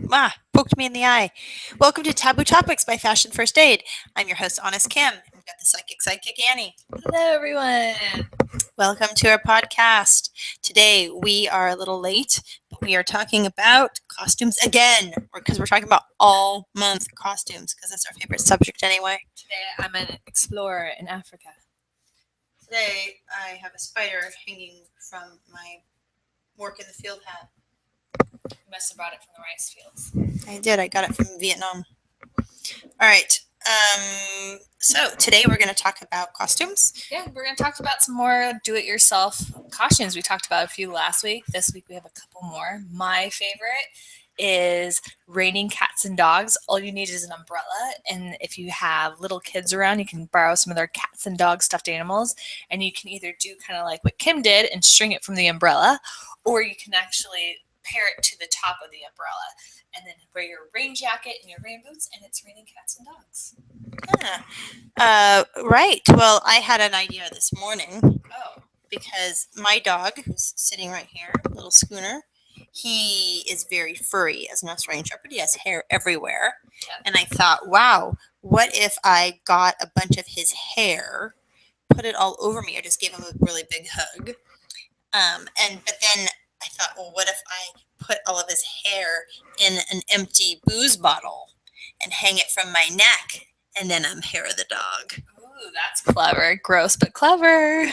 Poked me in the eye. Welcome to Taboo Topics by Fashion First Aid. I'm your host, Honest Kim. We've got the Sidekick Annie. Hello, everyone. Welcome to our podcast. Today we are a little late, but we are talking about costumes again, because we're talking about all month costumes, because that's our favorite subject anyway. Today I'm an explorer in Africa. Today I have a spider hanging from my work in the field hat. You must have brought it from the rice fields. I did. I got it from Vietnam. All right. So today we're going to talk about costumes. Yeah, we're going to talk about some more do-it-yourself costumes. We talked about a few last week. This week we have a couple more. My favorite is raining cats and dogs. All you need is an umbrella, and if you have little kids around, you can borrow some of their cats and dog stuffed animals, and you can either do kind of like what Kim did and string it from the umbrella, or you can actually pair it to the top of the umbrella and then wear your rain jacket and your rain boots, and it's raining cats and dogs. Right. Well, I had an idea this morning. Oh. Because my dog, who's sitting right here, little Schooner, he is very furry as an Australian Shepherd. He has hair everywhere. Yeah. And I thought, wow, what if I got a bunch of his hair, put it all over me, or just gave him a really big hug. But then I thought, well, what if I put all of his hair in an empty booze bottle and hang it from my neck, and then I'm hair of the dog. Ooh, that's clever. Gross, but clever.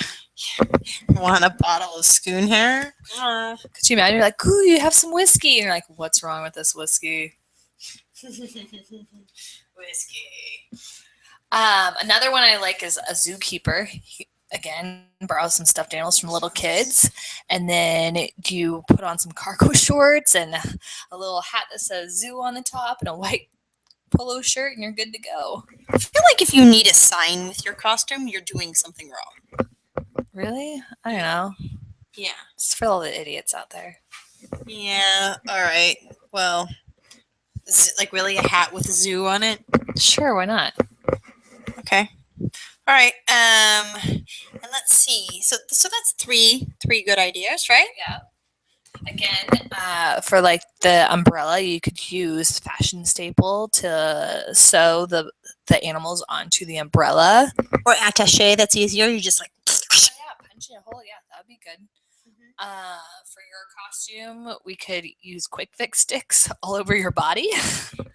Want a bottle of Schoon hair? Could you imagine? You're like, ooh, you have some whiskey. And you're like, what's wrong with this whiskey? Whiskey. Another one I like is a zookeeper. Again, borrow some stuffed animals from little kids, and then you put on some cargo shorts and a little hat that says zoo on the top and a white polo shirt, and you're good to go. I feel like if you need a sign with your costume, you're doing something wrong. Really? I don't know. Yeah. It's for all the idiots out there. Yeah, all right. Well, like really a hat with a zoo on it? Sure, why not? Okay. All right. And let's see. So that's three good ideas, right? Yeah. Again, for like the umbrella, you could use fashion staple to sew the animals onto the umbrella. Or attaché, that's easier. You just like... punch in a hole. Yeah, that would be good. For your costume, we could use quick fix sticks all over your body.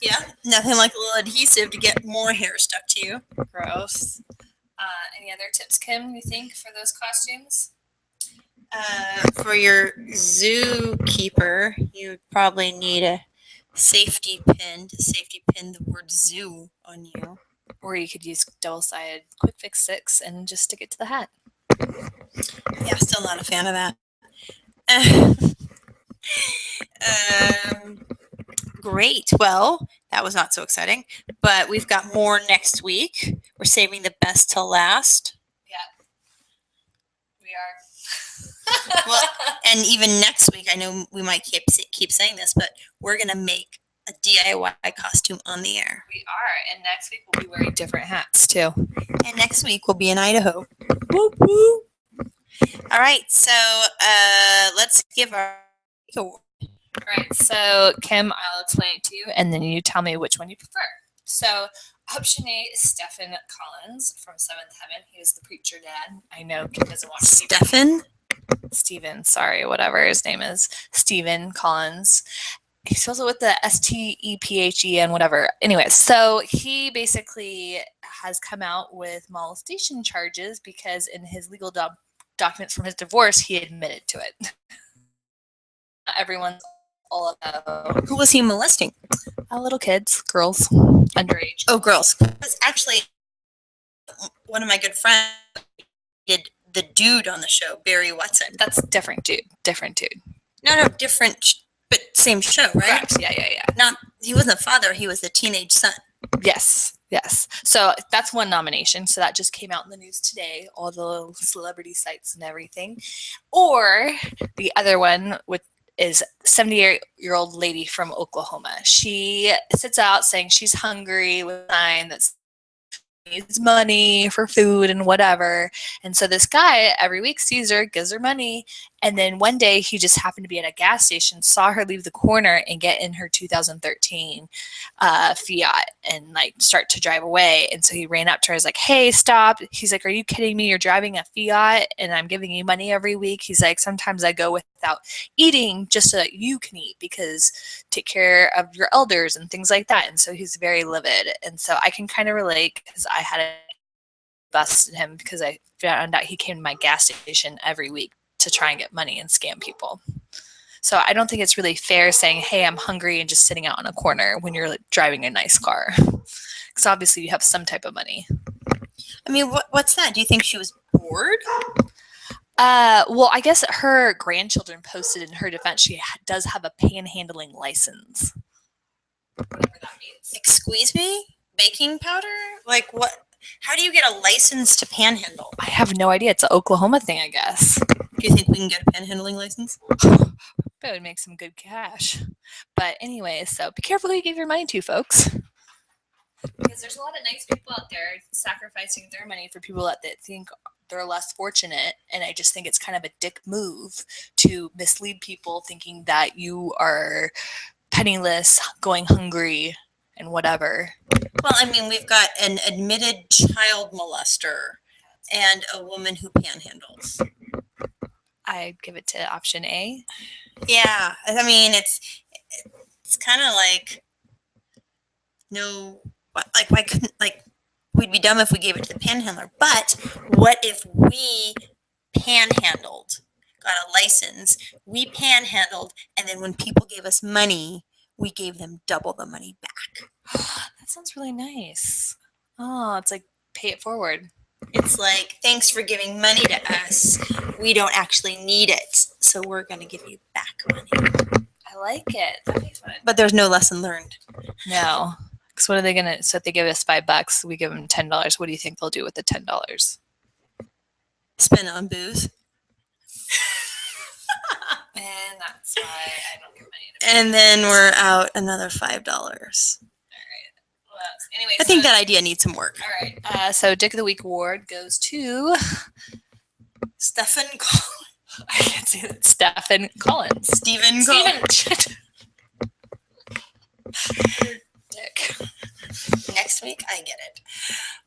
Yeah, nothing like a little adhesive to get more hair stuck to you. Gross. Any other tips, Kim, you think, for those costumes? For your zookeeper, you would probably need a safety pin to safety pin the word zoo on you. Or you could use double-sided quick fix sticks and just stick it to the hat. Yeah, still not a fan of that. Great. Well, that was not so exciting, but we've got more next week. We're saving the best till last. Yeah, we are. Well, and even next week, I know we might keep saying this, but we're going to make a DIY costume on the air. We are, and next week we'll be wearing different hats, too. And next week we'll be in Idaho. Woo woo. All right, so let's give our... All right, so Kim, I'll explain it to you, and then you tell me which one you prefer. So option A is Stephen Collins from Seventh Heaven. He is the preacher dad. I know Kim doesn't watch Stephen, sorry, whatever his name is. Stephen Collins. He's also with the STEPHEN, whatever. Anyway, so he basically has come out with molestation charges because in his legal documents from his divorce, he admitted to it. Everyone's all about. Who was he molesting? Little kids, girls, underage. Oh, girls. It was actually one of my good friends did the dude on the show, Barry Watson. That's different dude. No, different, but same show, right? Correct. Yeah. He wasn't the father, he was the teenage son. Yes. So that's one nomination. So that just came out in the news today, all the celebrity sites and everything. Or the other one is 78-year-old lady from Oklahoma. She sits out saying she's hungry with a sign that needs money for food and whatever. And so this guy every week sees her, gives her money, And then one day he just happened to be at a gas station, saw her leave the corner and get in her 2013 Fiat and like start to drive away. And so he ran up to her. He's like, "Hey, stop." He's like, "Are you kidding me? You're driving a Fiat and I'm giving you money every week." He's like, "Sometimes I go without eating just so that you can eat, because take care of your elders and things like that." And so he's very livid. And so I can kind of relate, because I had busted him because I found out he came to my gas station every week to try and get money and scam people. So I don't think it's really fair saying, "Hey, I'm hungry," and just sitting out on a corner when you're like driving a nice car. Because obviously you have some type of money. I mean, what's that? Do you think she was bored? Well, I guess her grandchildren posted in her defense she does have a panhandling license. Whatever that means. Excuse me? Baking powder? Like what? How do you get a license to panhandle? I have no idea. It's an Oklahoma thing, I guess. Do you think we can get a panhandling license? That would make some good cash. But anyway, so be careful who you give your money to, folks. Because there's a lot of nice people out there sacrificing their money for people that think they're less fortunate. And I just think it's kind of a dick move to mislead people thinking that you are penniless, going hungry, and whatever. Well, I mean, we've got an admitted child molester and a woman who panhandles. I'd give it to option A. Yeah, I mean, it's kind of like, no, like why couldn't, like, we'd be dumb if we gave it to the panhandler. But what if we panhandled, got a license, we panhandled, and then when people gave us money, we gave them double the money back? That sounds really nice. Oh, it's like pay it forward. It's like, thanks for giving money to us. We don't actually need it, so we're going to give you back money. I like it. That makes fun. But there's no lesson learned. No. Because what are they going to, so if they give us $5, we give them $10. What do you think they'll do with the $10? Spend it on booze. And that's why I don't give money to And then we're out another $5. Anyway, I think that idea needs some work. All right. So Dick of the Week award goes to Stephen Collins. I can't say that. Stephen Collins. Stephen Collins. Dick. Next week, I get it.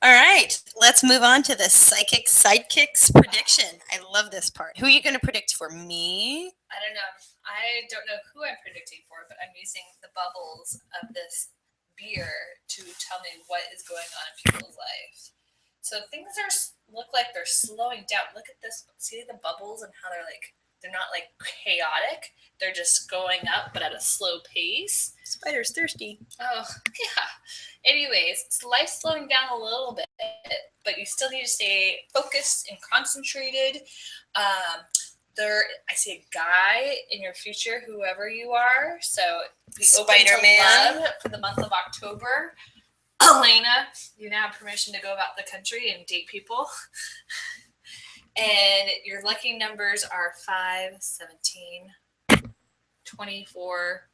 All right. Let's move on to the Psychic Sidekicks prediction. I love this part. Who are you going to predict for? Me? I don't know. I don't know who I'm predicting for, but I'm using the bubbles of this beer to tell me what is going on in people's lives. So things look like they're slowing down. Look at this. See the bubbles and how they're not like chaotic. They're just going up, but at a slow pace. Spider's thirsty. Oh, yeah. Anyways, it's life slowing down a little bit, but you still need to stay focused and concentrated. I see a guy in your future, whoever you are. So be open to love for the month of October. Elena, you now have permission to go about the country and date people. And your lucky numbers are 5, 17, 24,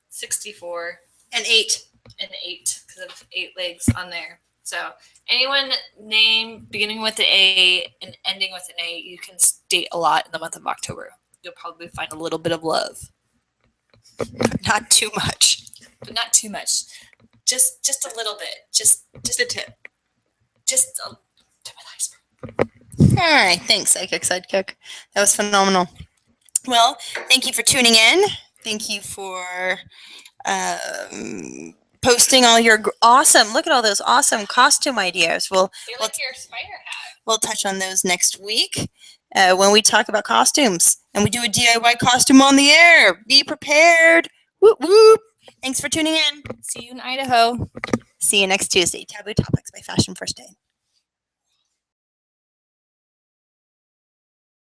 64, and 8. And 8, because of 8 legs on there. So anyone name beginning with an A and ending with an A, you can date a lot in the month of October. You'll probably find a little bit of love. Not too much. But not too much. Just a little bit. Just a tip. Just a tip of the iceberg. All right. Thanks, Psychic Sidekick. That was phenomenal. Well, thank you for tuning in. Thank you for posting all your awesome, look at all those awesome costume ideas. I like your spider hat. We'll touch on those next week when we talk about costumes. And we do a DIY costume on the air. Be prepared. Whoop, whoop. Thanks for tuning in. See you in Idaho. See you next Tuesday. Taboo Topics by Fashion First Aid.